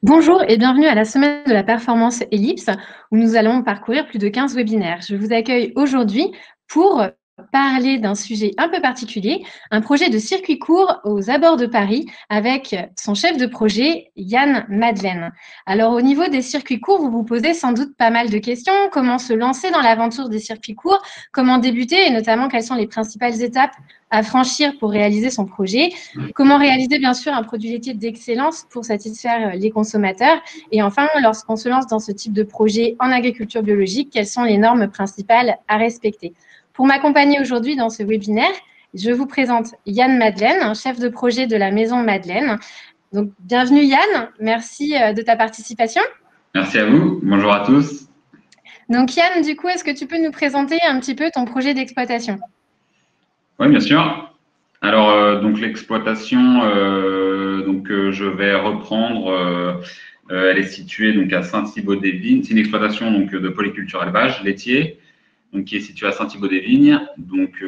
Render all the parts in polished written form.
Bonjour et bienvenue à la semaine de la performance Ellipse où nous allons parcourir plus de 15 webinaires. Je vous accueille aujourd'hui pour parler d'un sujet un peu particulier, un projet de circuit court aux abords de Paris avec son chef de projet, Yann Madeleine. Alors au niveau des circuits courts, vous vous posez sans doute pas mal de questions. Comment se lancer dans l'aventure des circuits courts? Comment débuter et notamment quelles sont les principales étapes à franchir pour réaliser son projet? Comment réaliser bien sûr un produit laitier d'excellence pour satisfaire les consommateurs? Et enfin, lorsqu'on se lance dans ce type de projet en agriculture biologique, quelles sont les normes principales à respecter? Pour m'accompagner aujourd'hui dans ce webinaire, je vous présente Yann Madeleine, chef de projet de la Maison Madeleine. Donc, bienvenue Yann, merci de ta participation. Merci à vous, bonjour à tous. Donc Yann, du coup, est-ce que tu peux nous présenter un petit peu ton projet d'exploitation? Oui, bien sûr. Alors, donc l'exploitation, je vais reprendre. Elle est située donc à Saint-Thibaud-des-Vignes. C'est une exploitation donc de polyculture élevage laitier, donc qui est située à Saint-Thibaud-des-Vignes, donc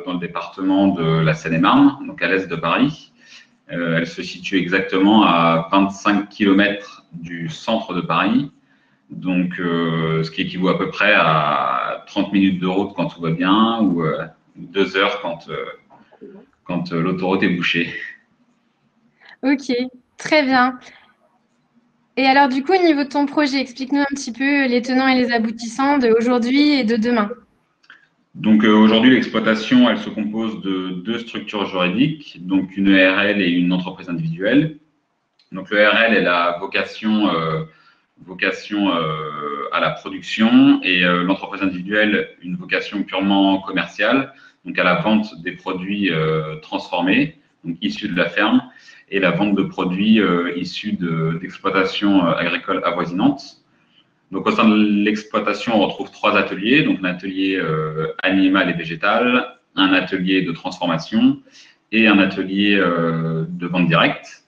dans le département de la Seine-et-Marne, donc à l'est de Paris. Elle se situe exactement à 25 km du centre de Paris, donc ce qui équivaut à peu près à 30 minutes de route quand tout va bien, ou 2 heures quand l'autoroute est bouchée. Ok, très bien. Et alors, du coup, au niveau de ton projet, explique-nous un petit peu les tenants et les aboutissants d'aujourd'hui et de demain. Donc aujourd'hui, l'exploitation, elle se compose de 2 structures juridiques, donc une EARL et une entreprise individuelle. Donc l'EARL, elle a vocation à la production et l'entreprise individuelle, une vocation purement commerciale, donc à la vente des produits transformés, donc issus de la ferme, et la vente de produits issus d'exploitations agricoles avoisinantes. Donc, au sein de l'exploitation, on retrouve 3 ateliers. Donc, un atelier animal et végétal, un atelier de transformation et un atelier de vente directe.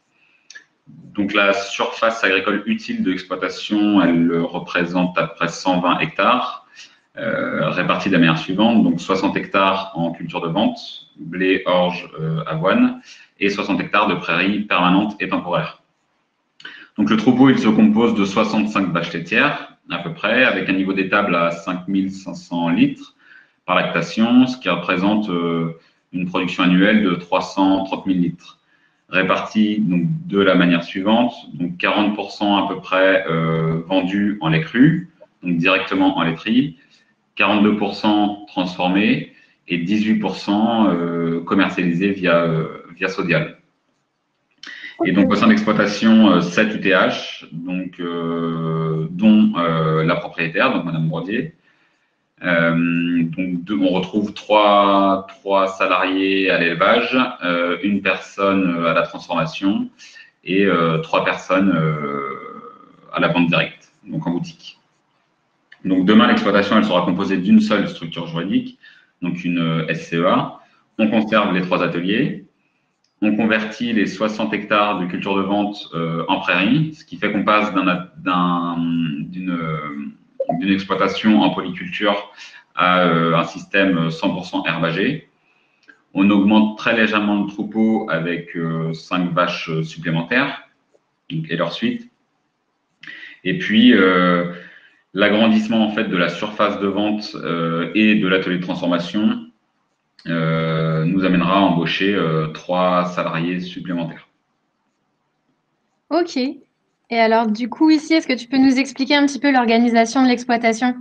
Donc, la surface agricole utile de l'exploitation, elle représente à peu près 120 hectares, répartis de la manière suivante. Donc, 60 hectares en culture de vente, blé, orge, avoine, et 60 hectares de prairies permanentes et temporaires. Donc, le troupeau, il se compose de 65 vaches laitières, à peu près, avec un niveau d'étable à 5500 litres par lactation, ce qui représente une production annuelle de 330 000 litres, répartis donc, de la manière suivante, donc 40% à peu près vendus en lait cru, donc directement en laiterie, 42% transformés et 18% commercialisés via Sodial. Et donc, au sein de l'exploitation, 7 UTH, donc, dont la propriétaire, donc Madame Brodier. On retrouve 3 salariés à l'élevage, 1 personne à la transformation et 3 personnes à la vente directe, donc en boutique. Donc, demain, l'exploitation, elle sera composée d'une seule structure juridique, donc une SCEA. On conserve les 3 ateliers. On convertit les 60 hectares de culture de vente en prairie, ce qui fait qu'on passe d'une exploitation en polyculture à un système 100% herbagé. On augmente très légèrement le troupeau avec 5 vaches supplémentaires et leur suite. Et puis, l'agrandissement en fait, de la surface de vente et de l'atelier de transformation nous amènera à embaucher 3 salariés supplémentaires. Ok. Et alors, du coup, ici, est-ce que tu peux nous expliquer un petit peu l'organisation de l'exploitation?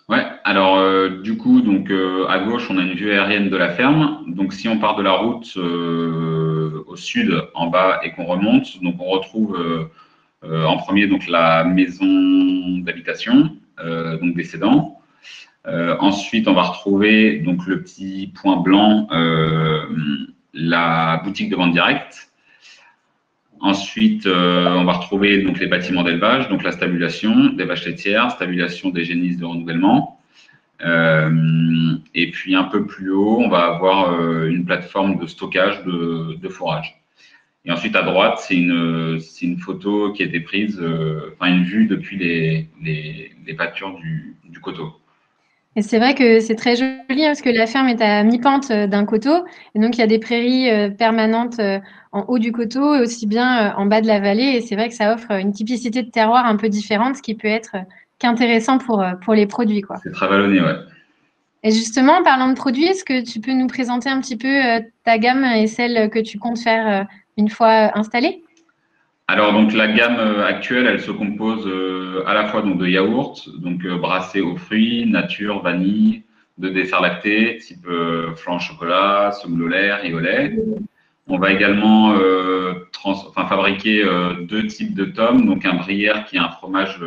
Ouais, alors du coup, donc à gauche, on a une vue aérienne de la ferme. Donc, si on part de la route au sud, en bas, et qu'on remonte, donc on retrouve en premier donc la maison d'habitation, donc des cédants. Ensuite, on va retrouver donc le petit point blanc, la boutique de vente directe. Ensuite, on va retrouver donc les bâtiments d'élevage, donc la stabulation des vaches laitières, stabulation des génisses de renouvellement. Et puis un peu plus haut, on va avoir une plateforme de stockage de fourrage. Et ensuite, à droite, c'est une photo qui a été prise, enfin une vue depuis les pâtures du coteau. Et c'est vrai que c'est très joli hein, parce que la ferme est à mi-pente d'un coteau. Et donc, il y a des prairies permanentes en haut du coteau et aussi bien en bas de la vallée. Et c'est vrai que ça offre une typicité de terroir un peu différente, ce qui peut être qu'intéressant pour les produits, quoi. C'est très vallonné, ouais. Et justement, en parlant de produits, est-ce que tu peux nous présenter un petit peu ta gamme et celle que tu comptes faire une fois installée? Alors, donc, la gamme actuelle, elle se compose à la fois donc, de yaourts, donc brassés aux fruits, nature, vanille, de desserts lactés, type flan au chocolat, somnolaire et au lait. On va également fabriquer deux types de tomes, donc un gruyère qui est un fromage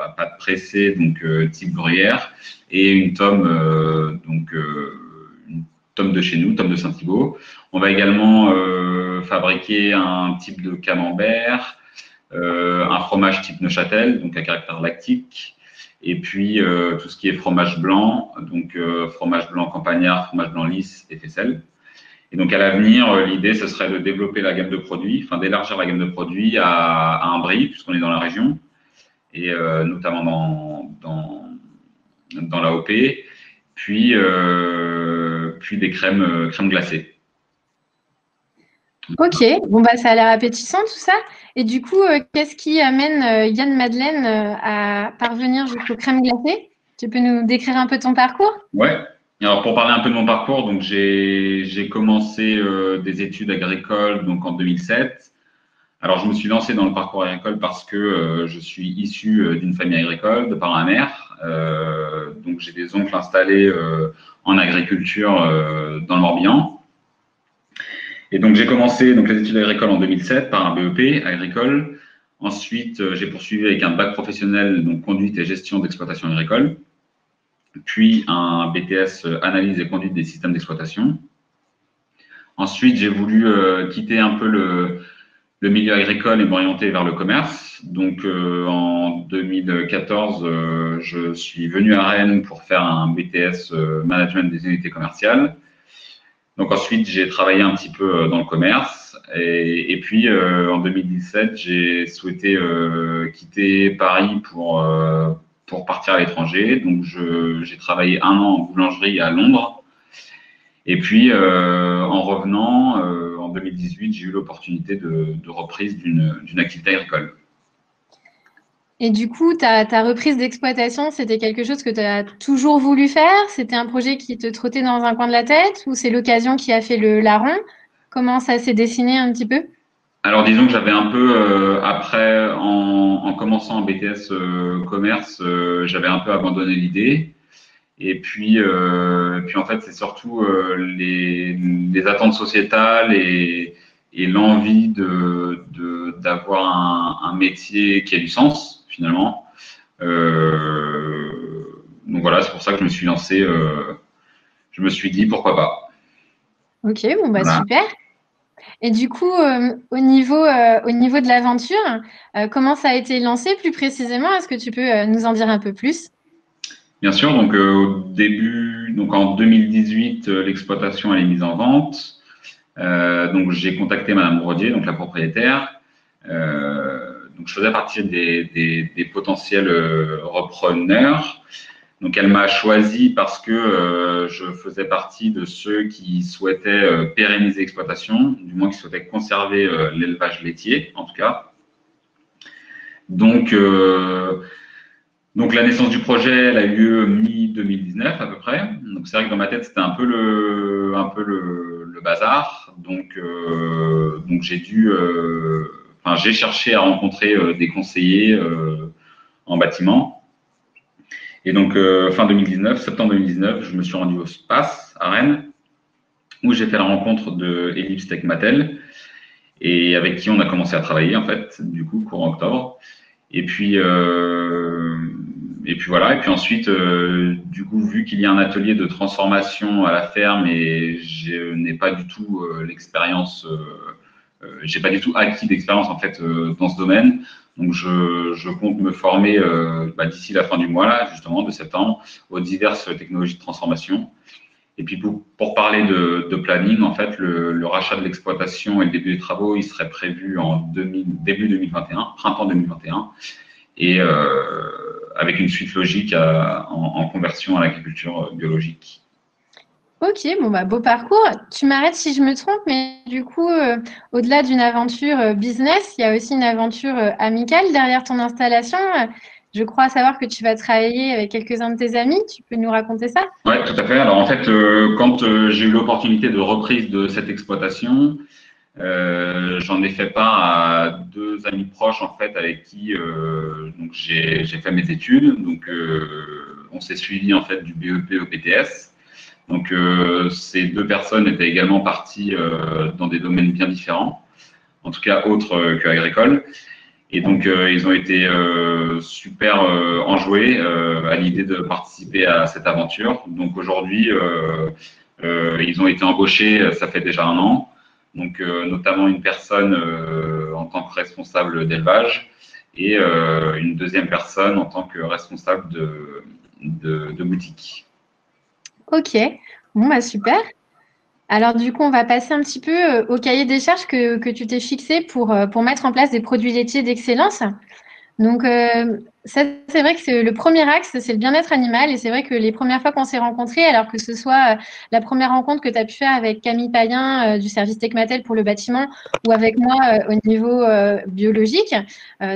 à pâte pressée, donc type gruyère, et une tome, une tome de chez nous, tome de Saint-Thibault. On va également fabriquer un type de camembert, un fromage type Neuchâtel, donc à caractère lactique, et puis tout ce qui est fromage blanc, donc fromage blanc campagnard, fromage blanc lisse et faisselle. Et donc, à l'avenir, l'idée, ce serait de développer la gamme de produits, enfin d'élargir la gamme de produits à un brie, puisqu'on est dans la région, et notamment dans l'AOP, puis des crèmes glacées. Ok, bon bah ça a l'air appétissant tout ça. Et du coup, qu'est-ce qui amène Yann Madeleine à parvenir jusqu'aux crèmes glacées? Tu peux nous décrire un peu ton parcours? Ouais. Alors, pour parler un peu de mon parcours, donc j'ai commencé des études agricoles donc en 2007. Alors, je me suis lancé dans le parcours agricole parce que je suis issu d'une famille agricole de par ma mère. Donc, j'ai des oncles installés en agriculture dans le Morbihan. Et donc, j'ai commencé donc, les études agricoles en 2007 par un BEP agricole. Ensuite, j'ai poursuivi avec un bac professionnel, donc conduite et gestion d'exploitation agricole. Puis un BTS analyse et conduite des systèmes d'exploitation. Ensuite, j'ai voulu quitter un peu le milieu agricole et m'orienter vers le commerce. Donc, en 2014, je suis venu à Rennes pour faire un BTS management des unités commerciales. Donc, ensuite, j'ai travaillé un petit peu dans le commerce. Et puis, en 2017, j'ai souhaité quitter Paris pour partir à l'étranger. Donc, j'ai travaillé 1 an en boulangerie à Londres. Et puis, en revenant, en 2018, j'ai eu l'opportunité de reprise d'une activité agricole. Et du coup, ta reprise d'exploitation, c'était quelque chose que tu as toujours voulu faire? C'était un projet qui te trottait dans un coin de la tête ou c'est l'occasion qui a fait le larron? Comment ça s'est dessiné un petit peu? Alors, disons que j'avais un peu, après, en commençant en BTS commerce, j'avais un peu abandonné l'idée. Et puis en fait, c'est surtout les attentes sociétales et l'envie d'avoir un métier qui a du sens, finalement. Donc voilà, c'est pour ça que je me suis lancé. Je me suis dit pourquoi pas. Ok, bon bah Voilà. super. Et du coup, au niveau de l'aventure, comment ça a été lancé plus précisément? Est-ce que tu peux nous en dire un peu plus? Bien sûr, donc au début, donc en 2018, l'exploitation elle est mise en vente. Donc j'ai contacté Madame Rodier, donc la propriétaire. Donc je faisais partie des potentiels repreneurs. Donc elle m'a choisi parce que je faisais partie de ceux qui souhaitaient pérenniser l'exploitation, du moins qui souhaitaient conserver l'élevage laitier, en tout cas. Donc, donc la naissance du projet, elle a eu lieu mi-2019 à peu près. Donc c'est vrai que dans ma tête, c'était un peu le bazar. Donc j'ai cherché à rencontrer des conseillers en bâtiment. Et donc fin 2019, septembre 2019, je me suis rendu au SPACE à Rennes, où j'ai fait la rencontre de Ellipse Tech Mattel et avec qui on a commencé à travailler en fait, du coup courant octobre. Et puis voilà. Et puis ensuite, du coup, vu qu'il y a un atelier de transformation à la ferme et je n'ai pas du tout l'expérience j'ai pas du tout acquis d'expérience en fait dans ce domaine. Donc, je compte me former d'ici la fin du mois, là, justement, de septembre, aux diverses technologies de transformation. Et puis, pour parler de planning, en fait, le rachat de l'exploitation et le début des travaux, il serait prévu en début 2021, printemps 2021, et avec une suite logique en conversion à l'agriculture biologique. Ok, bon bah beau parcours. Tu m'arrêtes si je me trompe, mais du coup, au-delà d'une aventure business, il y a aussi une aventure amicale derrière ton installation. Je crois savoir que tu vas travailler avec quelques-uns de tes amis. Tu peux nous raconter ça? Oui, tout à fait. Alors en fait, quand j'ai eu l'opportunité de reprise de cette exploitation, j'en ai fait part à deux amis proches en fait avec qui donc j'ai fait mes études. Donc on s'est suivi en fait du BEP au BTS. Donc ces deux personnes étaient également parties dans des domaines bien différents, en tout cas autres que agricole. Et donc ils ont été super enjoués à l'idée de participer à cette aventure. Donc aujourd'hui ils ont été embauchés, ça fait déjà 1 an. Donc notamment une personne en tant que responsable d'élevage et une deuxième personne en tant que responsable de boutique. Ok, bon bah super. Alors du coup, on va passer un petit peu au cahier des charges que tu t'es fixé pour mettre en place des produits laitiers d'excellence. Donc, ça, c'est vrai que c'est le premier axe, c'est le bien-être animal. Et c'est vrai que les premières fois qu'on s'est rencontrés, alors que ce soit la première rencontre que tu as pu faire avec Camille Payen du service Techmatel pour le bâtiment ou avec moi au niveau biologique,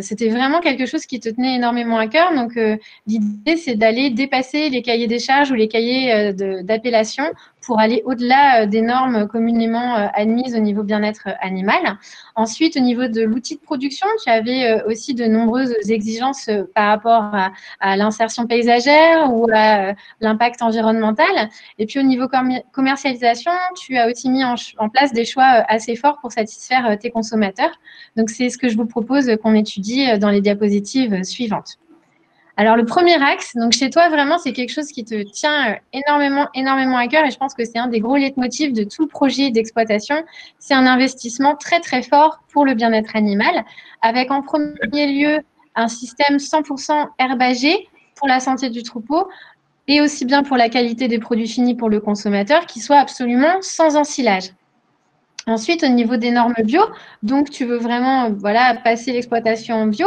c'était vraiment quelque chose qui te tenait énormément à cœur. Donc, l'idée, c'est d'aller dépasser les cahiers des charges ou les cahiers d'appellation pour aller au-delà des normes communément admises au niveau bien-être animal. Ensuite, au niveau de l'outil de production, tu avais aussi de nombreuses exigences par rapport à l'insertion paysagère ou à l'impact environnemental. Et puis, au niveau commercialisation, tu as aussi mis en place des choix assez forts pour satisfaire tes consommateurs. Donc, c'est ce que je vous propose qu'on étudie dans les diapositives suivantes. Alors, le premier axe, donc chez toi, vraiment, c'est quelque chose qui te tient énormément, énormément à cœur et je pense que c'est un des gros leitmotifs de tout le projet d'exploitation. C'est un investissement très, très fort pour le bien-être animal avec en premier lieu un système 100% herbagé pour la santé du troupeau et aussi bien pour la qualité des produits finis pour le consommateur qui soit absolument sans ensilage. Ensuite, au niveau des normes bio, donc tu veux vraiment voilà, passer l'exploitation en bio,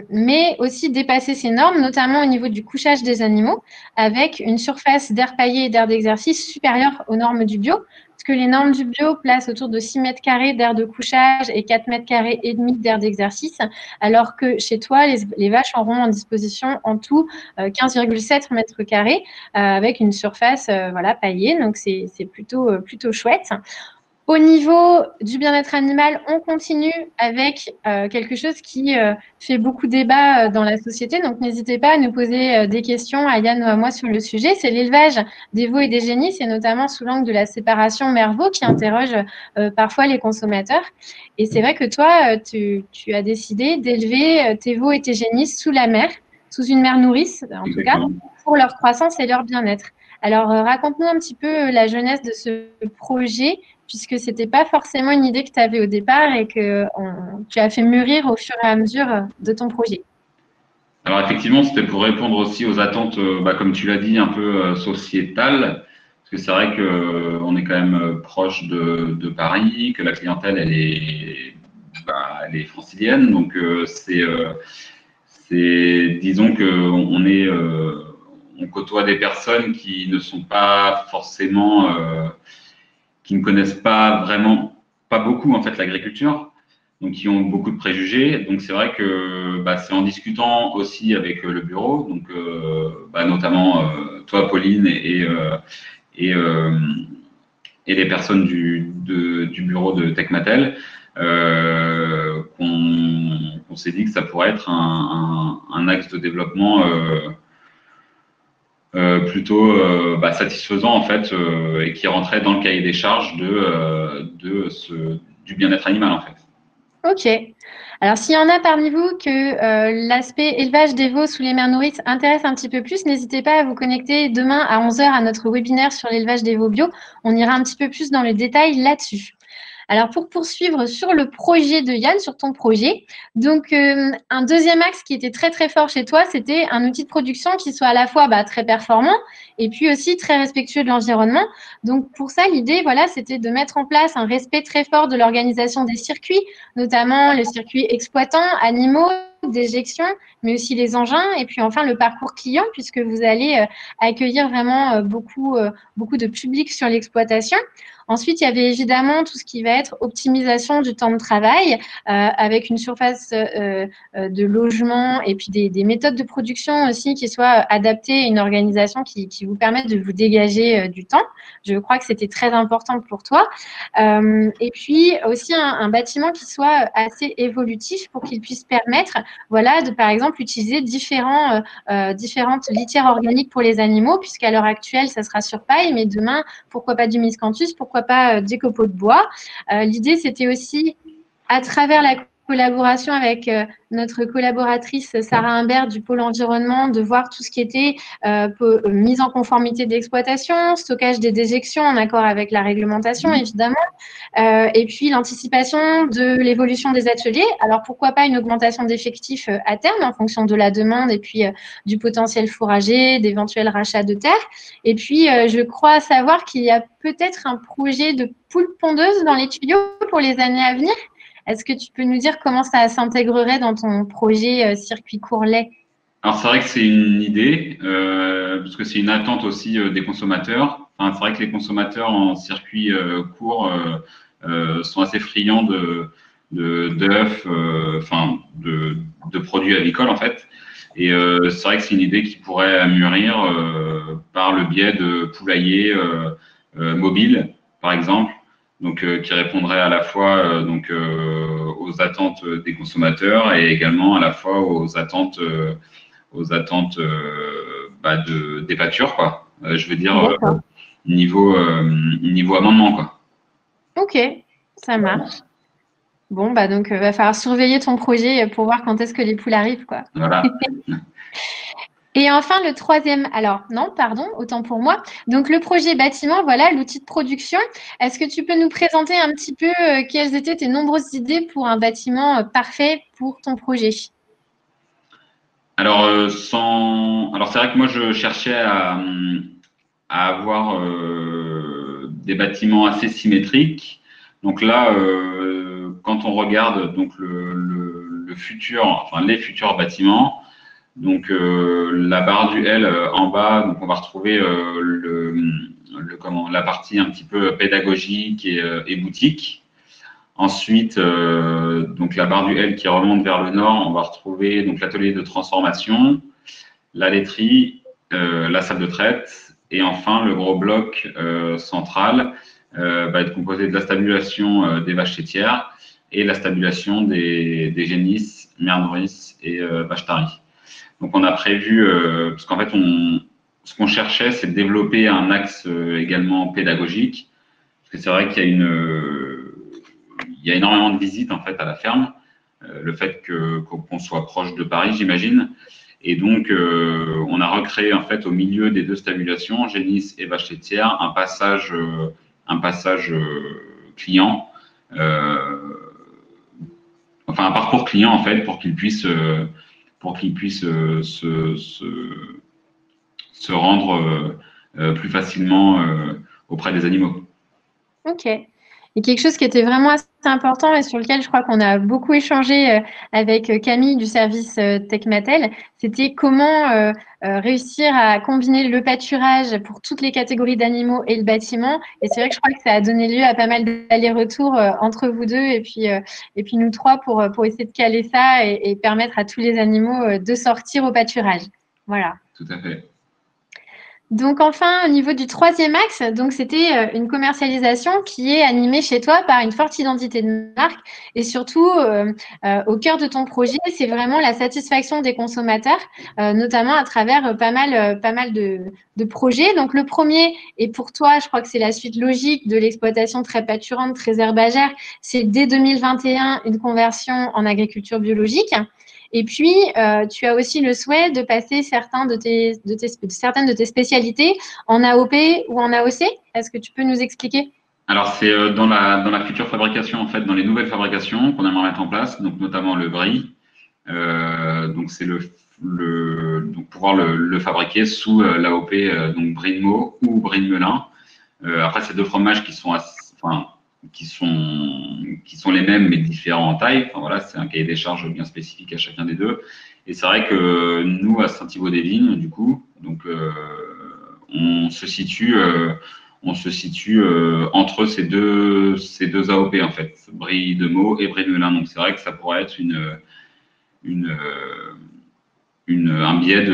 mais aussi dépasser ces normes, notamment au niveau du couchage des animaux, avec une surface d'air paillé et d'air d'exercice supérieure aux normes du bio, parce que les normes du bio placent autour de 6 mètres carrés d'air de couchage et 4 mètres carrés et demi d'air d'exercice, alors que chez toi, les vaches auront en disposition en tout 15,7 mètres carrés, avec une surface voilà, paillée, donc c'est plutôt chouette. Au niveau du bien-être animal, on continue avec quelque chose qui fait beaucoup débat dans la société. Donc, n'hésitez pas à nous poser des questions à Yann ou à moi sur le sujet. C'est l'élevage des veaux et des génisses, et notamment sous l'angle de la séparation mère-veau qui interroge parfois les consommateurs. Et c'est vrai que toi, tu as décidé d'élever tes veaux et tes génisses sous la mer, sous une mère nourrice, en tout cas, pour leur croissance et leur bien-être. Alors, raconte-nous un petit peu la jeunesse de ce projet, puisque ce n'était pas forcément une idée que tu avais au départ et que tu as fait mûrir au fur et à mesure de ton projet. Alors effectivement, c'était pour répondre aussi aux attentes, comme tu l'as dit, un peu sociétales, parce que c'est vrai qu'on est quand même proche de Paris, que la clientèle, elle est francilienne, donc disons on côtoie des personnes qui ne sont pas forcément qui ne connaissent pas vraiment, pas beaucoup en fait l'agriculture, donc qui ont beaucoup de préjugés. Donc c'est vrai que c'est en discutant aussi avec le bureau, donc notamment toi Pauline et, les personnes du bureau de Techmatel, qu'on s'est dit que ça pourrait être un axe de développement plutôt satisfaisant en fait et qui rentrait dans le cahier des charges du bien-être animal en fait. Ok. Alors, s'il y en a parmi vous que l'aspect élevage des veaux sous les mers nourrices intéresse un petit peu plus, n'hésitez pas à vous connecter demain à 11 h à notre webinaire sur l'élevage des veaux bio. On ira un petit peu plus dans le détail là-dessus. Alors, pour poursuivre sur le projet de Yann, sur ton projet, donc un deuxième axe qui était très, très fort chez toi, c'était un outil de production qui soit à la fois très performant et puis aussi très respectueux de l'environnement. Donc, pour ça, l'idée, voilà, c'était de mettre en place un respect très fort de l'organisation des circuits, notamment le circuit exploitant, animaux, d'éjection, mais aussi les engins et puis enfin le parcours client puisque vous allez accueillir vraiment beaucoup de public sur l'exploitation. Ensuite, il y avait évidemment tout ce qui va être optimisation du temps de travail avec une surface de logement et puis des méthodes de production aussi qui soient adaptées à une organisation qui vous permette de vous dégager du temps. Je crois que c'était très important pour toi. Et puis aussi un bâtiment qui soit assez évolutif pour qu'il puisse permettre voilà, de par exemple utiliser différentes litières organiques pour les animaux, puisqu'à l'heure actuelle, ça sera sur paille, mais demain, pourquoi pas du miscanthus, pourquoi pas des copeaux de bois. L'idée, c'était aussi, à travers la collaboration avec notre collaboratrice Sarah Humbert du Pôle environnement, de voir tout ce qui était mise en conformité d'exploitation, stockage des déjections en accord avec la réglementation, évidemment, et puis l'anticipation de l'évolution des ateliers. Alors, pourquoi pas une augmentation d'effectifs à terme en fonction de la demande et puis du potentiel fourrager, d'éventuels rachats de terre. Et puis, je crois savoir qu'il y a peut-être un projet de poule pondeuse dans les tuyaux pour les années à venir. Est-ce que tu peux nous dire comment ça s'intégrerait dans ton projet circuit court-lait? Alors, c'est vrai que c'est une idée, parce que c'est une attente aussi des consommateurs. Enfin, c'est vrai que les consommateurs en circuit court sont assez friands d'œufs, de produits agricoles, en fait. Et c'est vrai que c'est une idée qui pourrait mûrir par le biais de poulaillers mobiles, par exemple. Donc, qui répondrait à la fois aux attentes des consommateurs et également à la fois aux attentes des pâtures, quoi. Je veux dire niveau amendement, quoi. Ok, ça marche. Bon, donc va falloir surveiller ton projet pour voir quand est-ce que les poules arrivent, quoi. Voilà. Et enfin, le troisième, alors non, pardon, autant pour moi. Donc, le projet bâtiment, voilà, l'outil de production. Est-ce que tu peux nous présenter un petit peu quelles étaient tes nombreuses idées pour un bâtiment parfait pour ton projet? Alors, c'est vrai que moi, je cherchais à avoir des bâtiments assez symétriques. Donc là, quand on regarde donc le futur, enfin les futurs bâtiments, donc la barre du L en bas, donc on va retrouver la partie un petit peu pédagogique et boutique. Ensuite, donc la barre du L qui remonte vers le nord, on va retrouver donc l'atelier de transformation, la laiterie, la salle de traite, et enfin le gros bloc central va être composé de la stabulation des vaches laitières et la stabulation des génisses, mères nourrices et vaches taries. Donc on a prévu, parce qu'en fait ce qu'on cherchait, c'est de développer un axe également pédagogique, parce que c'est vrai qu'il y a énormément de visites en fait à la ferme, le fait qu'on soit proche de Paris, j'imagine. Et donc, on a recréé en fait au milieu des deux stabulations, génisse et vache laitière, un passage client, enfin un parcours client en fait pour qu'il puisse se rendre plus facilement auprès des animaux. Ok. Et quelque chose qui était vraiment assez important et sur lequel je crois qu'on a beaucoup échangé avec Camille du service Techmatel, c'était comment réussir à combiner le pâturage pour toutes les catégories d'animaux et le bâtiment. Et c'est vrai que je crois que ça a donné lieu à pas mal d'allers-retours entre vous deux et puis nous trois pour essayer de caler ça et permettre à tous les animaux de sortir au pâturage. Voilà. Tout à fait. Donc enfin, au niveau du troisième axe, donc c'était une commercialisation qui est animée chez toi par une forte identité de marque et surtout au cœur de ton projet, c'est vraiment la satisfaction des consommateurs, notamment à travers pas mal de projets. Donc le premier, et pour toi, je crois que c'est la suite logique de l'exploitation très pâturante, très herbagère, c'est dès 2021 une conversion en agriculture biologique. Et puis, tu as aussi le souhait de passer certaines de tes spécialités en AOP ou en AOC. Est-ce que tu peux nous expliquer? Alors, c'est dans la future fabrication, en fait, dans les nouvelles fabrications qu'on aimerait mettre en place, donc notamment le brie. Donc, c'est donc pouvoir le fabriquer sous l'AOP, donc brie de Meaux ou brie de Melun. Après, c'est deux fromages enfin, qui sont les mêmes mais différents en taille. Enfin, voilà, c'est un cahier des charges bien spécifique à chacun des deux. Et c'est vrai que nous, à Saint-Thibaud-des-Vignes, du coup, donc, on se situe, entre ces deux AOP, en fait, Brie de Meaux et Brie de Melun. Donc, c'est vrai que ça pourrait être une, un biais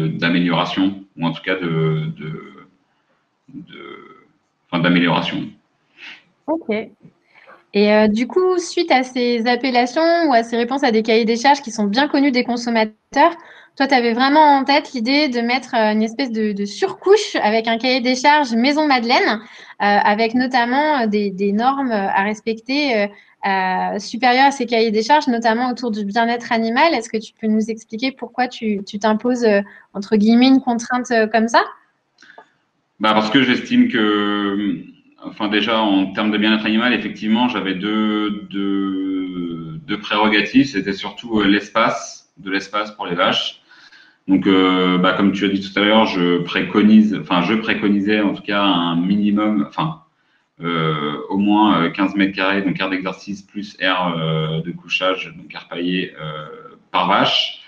d'amélioration, ou en tout cas d'amélioration. Ok. Et du coup, suite à ces appellations ou à ces réponses à des cahiers des charges qui sont bien connus des consommateurs, toi, tu avais vraiment en tête l'idée de mettre une espèce de surcouche avec un cahier des charges Maison Madeleine, avec notamment des normes à respecter supérieures à ces cahiers des charges, notamment autour du bien-être animal. Est-ce que tu peux nous expliquer pourquoi tu t'imposes, entre guillemets, une contrainte comme ça? Bah parce que j'estime que, enfin déjà en termes de bien-être animal, effectivement, j'avais deux prérogatives. C'était surtout de l'espace pour les vaches. Donc, comme tu as dit tout à l'heure, je préconisais en tout cas un minimum, au moins 15 mètres carrés, donc aire d'exercice plus aire de couchage, donc aire paillée par vache.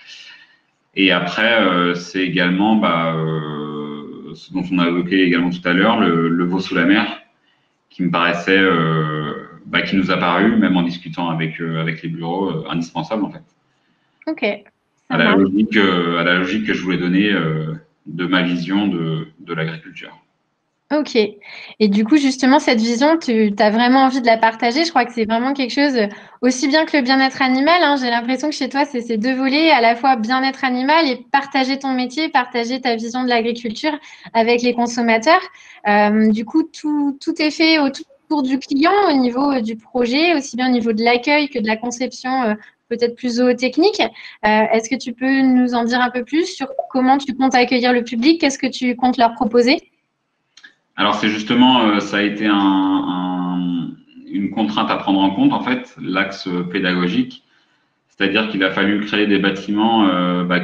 Et après, c'est également ce dont on a évoqué également tout à l'heure, le veau sous la mer, qui me paraissait, qui nous a paru, même en discutant avec les bureaux, indispensable en fait, Ok, à ça la marche. logique, à la logique que je voulais donner de ma vision de l'agriculture. Ok. Et du coup, justement, cette vision, tu as vraiment envie de la partager. Je crois que c'est vraiment quelque chose, aussi bien que le bien-être animal, hein. J'ai l'impression que chez toi, c'est ces deux volets, à la fois bien-être animal et partager ton métier, partager ta vision de l'agriculture avec les consommateurs. Du coup, tout est fait autour du client, au niveau du projet, aussi bien au niveau de l'accueil que de la conception, peut-être plus zootechnique. Est-ce que tu peux nous en dire un peu plus sur comment tu comptes accueillir le public? Qu'est-ce que tu comptes leur proposer? Alors c'est justement, ça a été une contrainte à prendre en compte en fait, l'axe pédagogique, c'est-à-dire qu'il a fallu créer des bâtiments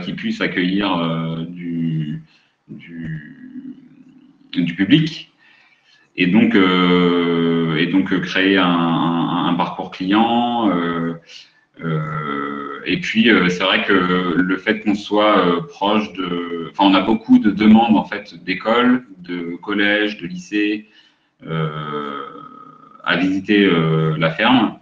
qui puissent accueillir du, du public et donc créer un parcours client. Et puis c'est vrai que le fait qu'on soit proche on a beaucoup de demandes en fait d'écoles, de collèges, de lycées à visiter la ferme.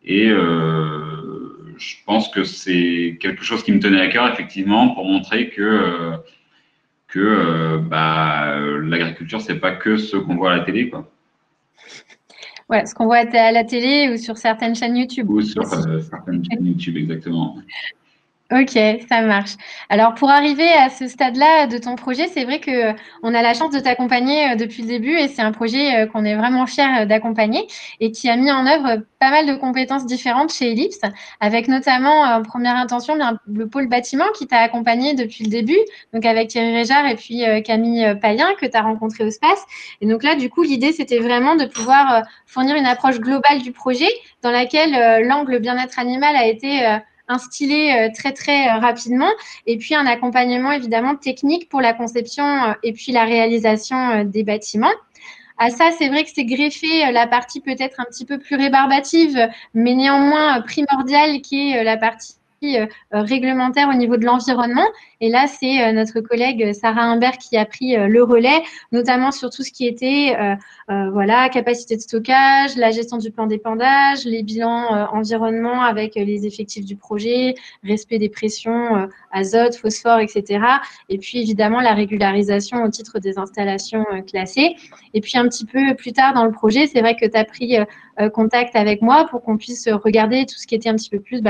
Et je pense que c'est quelque chose qui me tenait à cœur, effectivement, pour montrer que l'agriculture, c'est pas que ce qu'on voit à la télé, quoi, Ouais, ce qu'on voit à la télé ou sur certaines chaînes YouTube ou sur aussi. certaines chaînes YouTube, exactement. Ok, ça marche. Alors pour arriver à ce stade-là de ton projet, c'est vrai que on a la chance de t'accompagner depuis le début et c'est un projet qu'on est vraiment fier d'accompagner et qui a mis en œuvre pas mal de compétences différentes chez Ellipse, avec notamment en première intention bien, le pôle bâtiment qui t'a accompagné depuis le début, donc avec Thierry Réjard et puis Camille Payen que tu as rencontré au SPACE. Et donc là, du coup, l'idée c'était vraiment de pouvoir fournir une approche globale du projet dans laquelle l'angle bien-être animal a été instillé très très rapidement et puis un accompagnement évidemment technique pour la conception et puis la réalisation des bâtiments. À ça, c'est vrai que c'est greffé la partie peut-être un petit peu plus rébarbative, mais néanmoins primordiale, qui est la partie réglementaire au niveau de l'environnement. Et là, c'est notre collègue Sarah Imbert qui a pris le relais, notamment sur tout ce qui était voilà, capacité de stockage, la gestion du plan d'épandage, les bilans environnement avec les effectifs du projet, respect des pressions azote, phosphore, etc. Et puis évidemment la régularisation au titre des installations classées. Et puis un petit peu plus tard dans le projet, c'est vrai que tu as pris contact avec moi pour qu'on puisse regarder tout ce qui était un petit peu plus,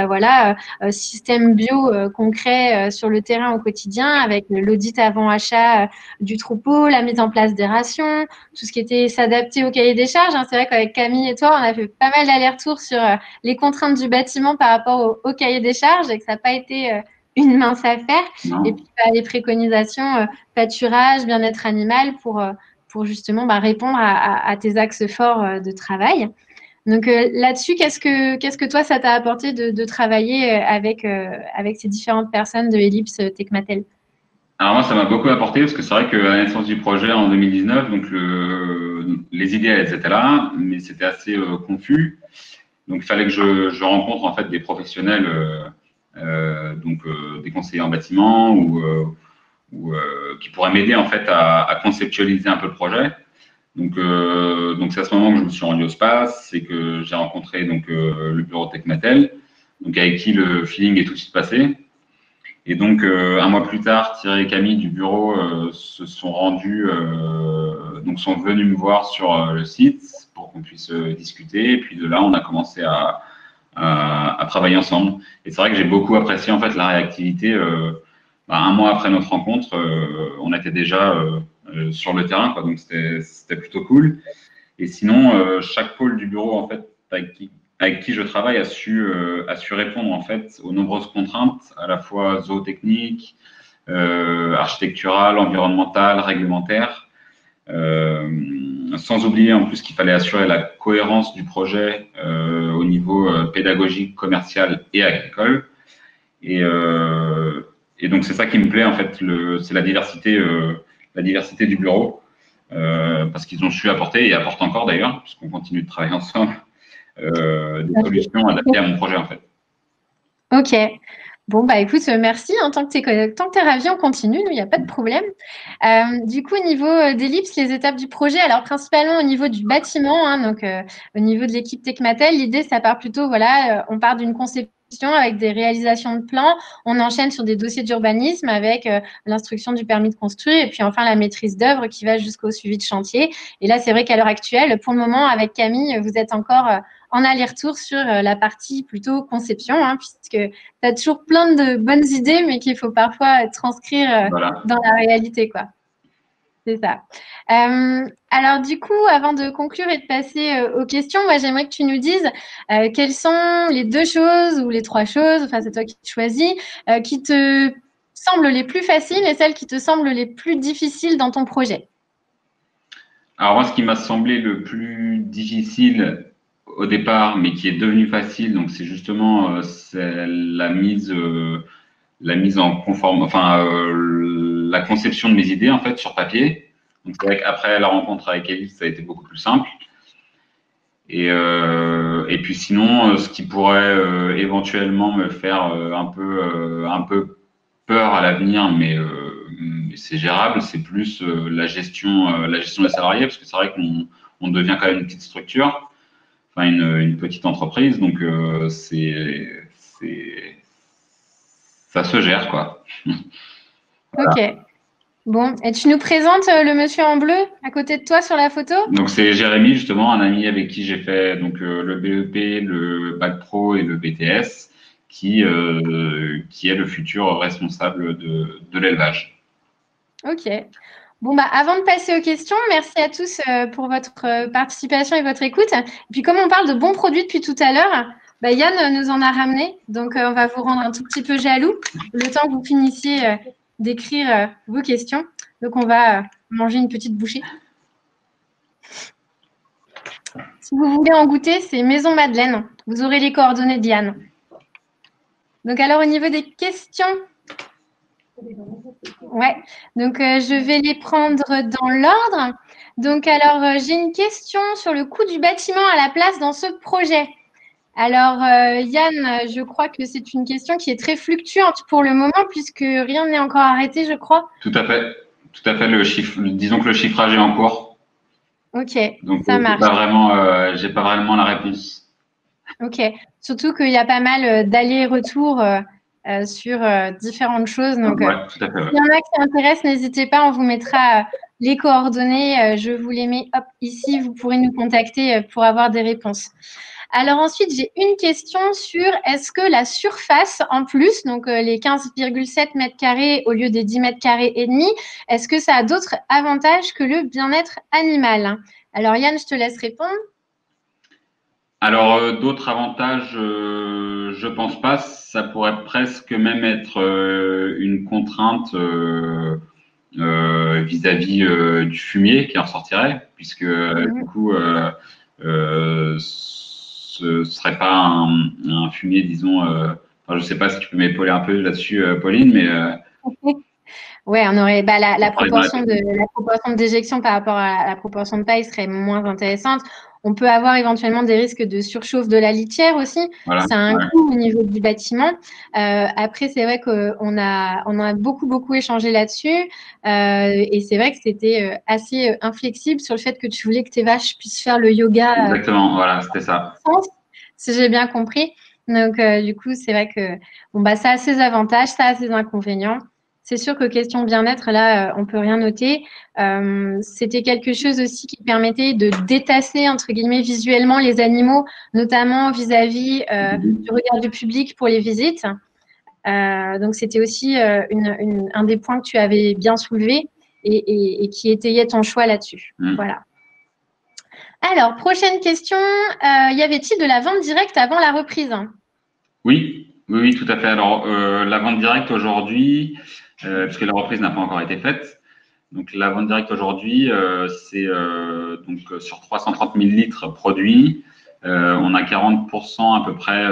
système bio concret sur le terrain au quotidien, avec l'audit avant achat du troupeau, la mise en place des rations, tout ce qui était s'adapter au cahier des charges. Hein. C'est vrai qu'avec Camille et toi, on a fait pas mal d'allers-retours sur les contraintes du bâtiment par rapport au cahier des charges et que ça n'a pas été une mince affaire. Et Non. puis les préconisations pâturage, bien-être animal pour justement répondre à tes axes forts de travail. Donc là-dessus, qu'est-ce que toi, ça t'a apporté de travailler avec ces différentes personnes de Ellipse Techmatel? Alors moi, ça m'a beaucoup apporté parce que c'est vrai qu'à la naissance du projet en 2019, donc les idées, elles étaient là, mais c'était assez confus. Donc il fallait que je rencontre en fait des professionnels, des conseillers en bâtiment ou qui pourraient m'aider en fait à conceptualiser un peu le projet. Donc c'est à ce moment que je me suis rendu au SPACE, c'est que j'ai rencontré le bureau Techmatel, donc avec qui le feeling est tout de suite passé. Et donc un mois plus tard, Thierry et Camille du bureau se sont rendus, donc sont venus me voir sur le site pour qu'on puisse discuter. Et puis de là, on a commencé à travailler ensemble. Et c'est vrai que j'ai beaucoup apprécié en fait la réactivité. Un mois après notre rencontre, on était déjà sur le terrain, quoi, donc c'était plutôt cool. Et sinon, chaque pôle du bureau en fait avec qui je travaille a su répondre en fait aux nombreuses contraintes, à la fois zootechniques, architecturales, environnementales, réglementaires. Sans oublier en plus qu'il fallait assurer la cohérence du projet au niveau pédagogique, commercial et agricole. Et donc c'est ça qui me plaît en fait, c'est la diversité du bureau, parce qu'ils ont su apporter et apportent encore d'ailleurs, puisqu'on continue de travailler ensemble, des solutions adaptées à mon projet en fait. Ok. Bon, écoute, merci. Tant que tu es ravi, on continue. Nous, il n'y a pas de problème. Du coup, au niveau d'Ellipse, les étapes du projet, alors principalement au niveau du bâtiment, hein, donc au niveau de l'équipe Techmatel, l'idée, ça part plutôt, voilà, on part d'une conception avec des réalisations de plans, on enchaîne sur des dossiers d'urbanisme avec l'instruction du permis de construire et puis enfin la maîtrise d'œuvre qui va jusqu'au suivi de chantier. Et là, c'est vrai qu'à l'heure actuelle, pour le moment, avec Camille, vous êtes encore en aller-retour sur la partie plutôt conception, hein, puisque tu as toujours plein de bonnes idées, mais qu'il faut parfois transcrire Voilà. dans la réalité, quoi. C'est ça. Alors, du coup, avant de conclure et de passer aux questions, moi, j'aimerais que tu nous dises quelles sont les 2 choses ou les 3 choses, enfin, c'est toi qui choisis, qui te semblent les plus faciles et celles qui te semblent les plus difficiles dans ton projet. Alors moi, ce qui m'a semblé le plus difficile au départ, mais qui est devenu facile, donc c'est justement c'est la mise en conforme, enfin la conception de mes idées en fait sur papier. Donc c'est vrai qu'après la rencontre avec Elise, ça a été beaucoup plus simple. Et puis sinon, ce qui pourrait éventuellement me faire un peu peur à l'avenir, mais c'est gérable, c'est plus la gestion des salariés, parce que c'est vrai qu'on devient quand même une petite structure, enfin une petite entreprise, donc ça se gère, quoi. Ok. Bon, et tu nous présentes le monsieur en bleu à côté de toi sur la photo? Donc c'est Jérémy, justement, un ami avec qui j'ai fait donc le BEP, le Bac Pro et le BTS, qui est le futur responsable de l'élevage. Ok. Bon, avant de passer aux questions, merci à tous pour votre participation et votre écoute. Et puis, comme on parle de bons produits depuis tout à l'heure, Yann nous en a ramené. Donc, on va vous rendre un tout petit peu jaloux le temps que vous finissiez d'écrire vos questions. Donc, on va manger une petite bouchée. Si vous voulez en goûter, c'est Maison Madeleine. Vous aurez les coordonnées de Yann. Donc, alors, au niveau des questions, ouais, donc je vais les prendre dans l'ordre. Donc, alors, j'ai une question sur le coût du bâtiment à la place dans ce projet. Alors, Yann, je crois que c'est une question qui est très fluctuante pour le moment, puisque rien n'est encore arrêté, je crois. Tout à fait. Tout à fait. Disons que le chiffrage est en cours. Ok, Donc, ça marche. j'ai pas vraiment la réponse. Ok, surtout qu'il y a pas mal d'allers-retours sur différentes choses. Donc, Ouais, tout à fait. s'il y en a qui s'intéressent, n'hésitez pas, on vous mettra les coordonnées. Je vous les mets ici, vous pourrez nous contacter pour avoir des réponses. Alors ensuite, j'ai une question sur est-ce que la surface en plus, donc les 15,7 mètres carrés au lieu des 10 mètres carrés et demi, est-ce que ça a d'autres avantages que le bien-être animal? Alors Yann, je te laisse répondre. Alors, d'autres avantages, je pense pas. Ça pourrait presque même être une contrainte vis-à-vis du fumier qui en sortirait, puisque du coup, ce serait pas un fumier, disons. Enfin, je sais pas si tu peux m'épauler un peu là-dessus, Pauline, mais Ouais, on aurait la on est dans la proportion de déjection par rapport à la proportion de paille serait moins intéressante. On peut avoir éventuellement des risques de surchauffe de la litière aussi. voilà, C'est un ouais. coût au niveau du bâtiment. Après, c'est vrai qu'on a beaucoup échangé là-dessus. Et c'est vrai que c'était assez inflexible sur le fait que tu voulais que tes vaches puissent faire le yoga. Exactement, voilà, c'était ça. Si j'ai bien compris. Donc, du coup, c'est vrai que bon, bah, ça a ses avantages, ça a ses inconvénients. C'est sûr que question bien-être, là, on peut rien noter. C'était quelque chose aussi qui permettait de détasser, entre guillemets, visuellement les animaux, notamment vis-à-vis du regard du public pour les visites. Donc, c'était aussi un des points que tu avais bien soulevé et qui étayait ton choix là-dessus. Voilà. Alors, prochaine question. Y avait-il de la vente directe avant la reprise? Oui, tout à fait. Alors, la vente directe aujourd'hui, puisque la reprise n'a pas encore été faite, donc la vente directe aujourd'hui, c'est donc sur 330 000 litres produits, on a 40% à peu près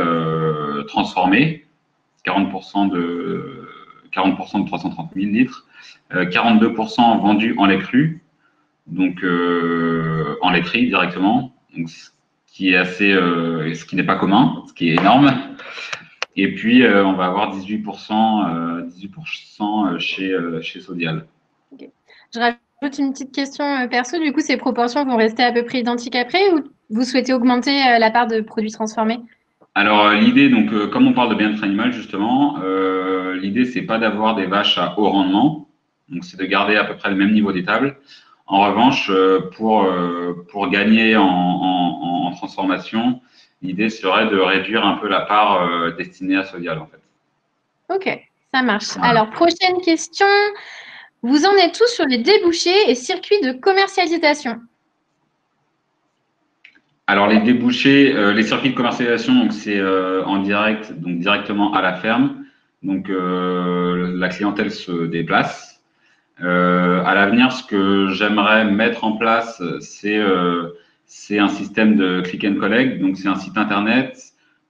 transformés, 40% de 330 000 litres, 42% vendus en lait cru, donc en laiterie directement, donc, ce qui n'est pas commun, ce qui est énorme. Et puis, on va avoir 18% chez Sodial. Okay. Je rajoute une petite question perso. Du coup, ces proportions vont rester à peu près identiques après ou vous souhaitez augmenter la part de produits transformés? Alors, l'idée, donc, comme on parle de bien-être animal, justement, l'idée, c'est pas d'avoir des vaches à haut rendement. Donc, c'est de garder à peu près le même niveau d'étable. En revanche, pour gagner en transformation, l'idée serait de réduire un peu la part destinée à Sodial, en fait. Ok, ça marche. Voilà. Alors, prochaine question. Vous en êtes tous sur les débouchés et circuits de commercialisation? Alors, les débouchés, les circuits de commercialisation, donc c'est en direct, donc directement à la ferme. Donc, la clientèle se déplace. À l'avenir, ce que j'aimerais mettre en place, c'est un système de click and collect. Donc, c'est un site internet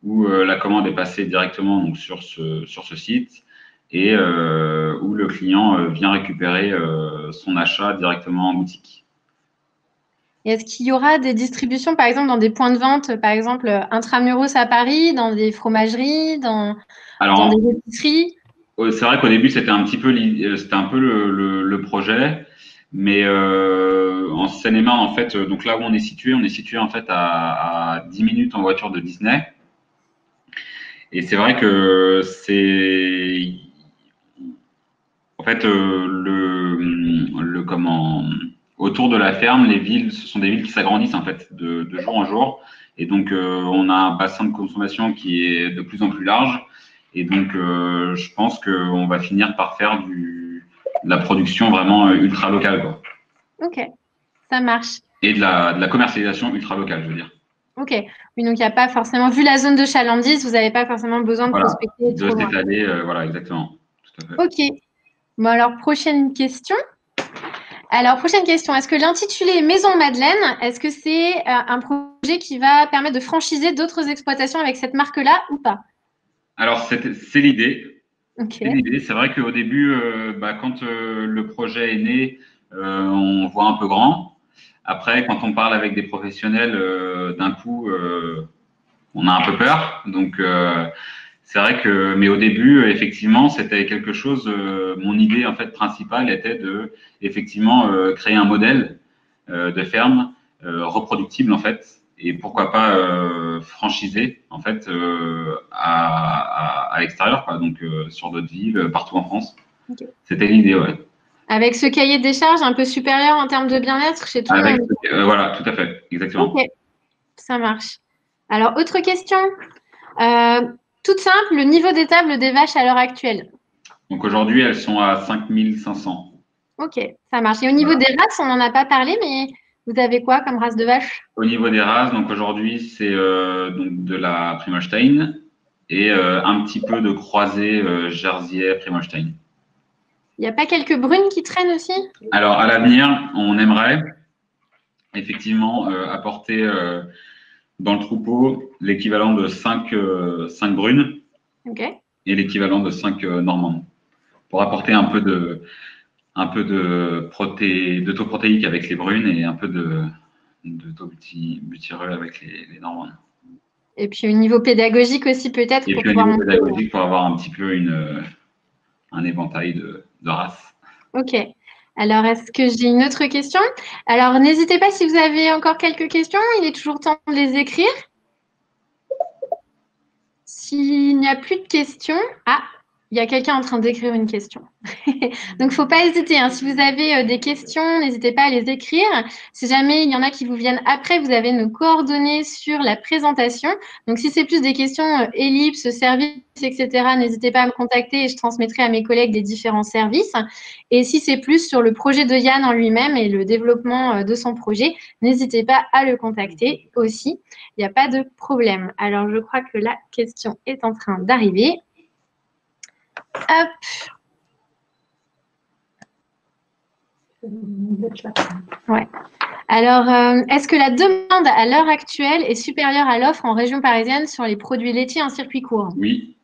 où la commande est passée directement donc, sur ce site et où le client vient récupérer son achat directement en boutique. Et est-ce qu'il y aura des distributions, par exemple, dans des points de vente, par exemple, intramuros à Paris, dans des fromageries, dans des épiceries? C'est vrai qu'au début, c'était un peu le projet, mais en Seine-et-Marne, en fait, donc là où on est situé en fait à 10 minutes en voiture de Disney. Et c'est vrai que c'est, en fait, autour de la ferme, les villes, ce sont des villes qui s'agrandissent en fait de jour en jour. Et donc, on a un bassin de consommation qui est de plus en plus large. Et donc, je pense qu'on va finir par faire de la production vraiment ultra locale, quoi. Ok, ça marche. Et de la commercialisation ultra locale, je veux dire. Ok, oui, donc il n'y a pas forcément, vu la zone de chalandise, vous n'avez pas forcément besoin de Voilà, prospecter de trop loin. s'étaler, voilà, exactement. Tout à fait. Ok, bon alors prochaine question. Alors prochaine question, est-ce que l'intitulé Maison Madeleine, est-ce que c'est un projet qui va permettre de franchiser d'autres exploitations avec cette marque-là ou pas? Alors, c'est l'idée. Ok. C'est l'idée. C'est vrai qu'au début, quand le projet est né, on voit un peu grand. Après, quand on parle avec des professionnels, d'un coup, on a un peu peur. Donc, c'est vrai que, mais au début, effectivement, c'était quelque chose. Mon idée en fait principale était de effectivement créer un modèle de ferme reproductible en fait, et pourquoi pas franchisé en fait à l'extérieur, quoi. Donc sur d'autres villes, partout en France. Ok. C'était l'idée, ouais. Avec ce cahier des charges un peu supérieur en termes de bien-être chez tout le Avec, monde. voilà, tout à fait, exactement. Ok, ça marche. Alors, autre question. Toute simple, le niveau d'étable des vaches à l'heure actuelle. Donc aujourd'hui, elles sont à 5500. Ok, ça marche. Et au niveau Voilà. des races, on n'en a pas parlé, mais vous avez quoi comme race de vache? Au niveau des races, donc aujourd'hui, c'est donc de la Primolstein et un petit peu de croisé Jersey Primolstein. Il n'y a pas quelques brunes qui traînent aussi? Alors, à l'avenir, on aimerait effectivement apporter dans le troupeau l'équivalent de 5 brunes et l'équivalent de 5 normandes pour apporter un peu de taux protéique avec les brunes et un peu de taux butyreux avec les normandes. Et puis au niveau pédagogique aussi peut-être. Et puis au niveau pédagogique pour avoir un petit peu un éventail de races. Ok. Alors, est-ce que j'ai une autre question? Alors, n'hésitez pas si vous avez encore quelques questions, il est toujours temps de les écrire. S'il n'y a plus de questions, il y a quelqu'un en train d'écrire une question. Donc, il ne faut pas hésiter. Hein. Si vous avez des questions, n'hésitez pas à les écrire. Si jamais il y en a qui vous viennent après, vous avez nos coordonnées sur la présentation. Donc, si c'est plus des questions ellipses, services, etc., n'hésitez pas à me contacter et je transmettrai à mes collègues des différents services. Et si c'est plus sur le projet de Yann en lui-même et le développement de son projet, n'hésitez pas à le contacter aussi. Il n'y a pas de problème. Alors, je crois que la question est en train d'arriver. Hop. Ouais. Alors, est-ce que la demande à l'heure actuelle est supérieure à l'offre en région parisienne sur les produits laitiers en circuit court? Oui.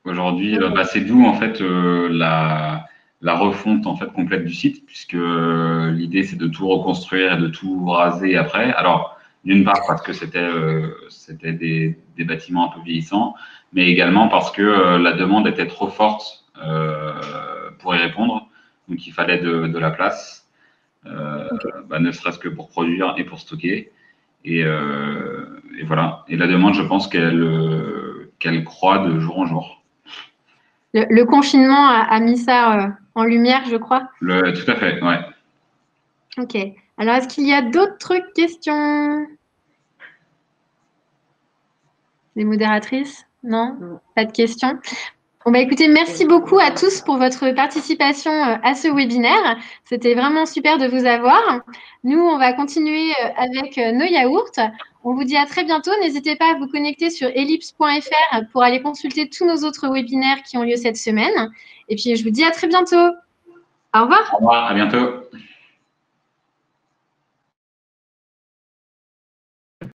Aujourd'hui, c'est d'où en fait la refonte en fait complète du site, puisque l'idée c'est de tout reconstruire et de tout raser après. Alors, d'une part parce que c'était des bâtiments un peu vieillissants, mais également parce que la demande était trop forte pour y répondre. Donc, il fallait de la place, ne serait-ce que pour produire et pour stocker. Et voilà. Et la demande, je pense qu'elle croît de jour en jour. Le confinement a mis ça en lumière, je crois. Tout à fait, ouais. Ok. Alors, est-ce qu'il y a d'autres questions? Les modératrices? Non? Pas de questions? Bon, écoutez, merci beaucoup à tous pour votre participation à ce webinaire. C'était vraiment super de vous avoir. Nous, on va continuer avec nos yaourts. On vous dit à très bientôt. N'hésitez pas à vous connecter sur ellipse.fr pour aller consulter tous nos autres webinaires qui ont lieu cette semaine. Et puis, je vous dis à très bientôt. Au revoir. Au revoir, à bientôt.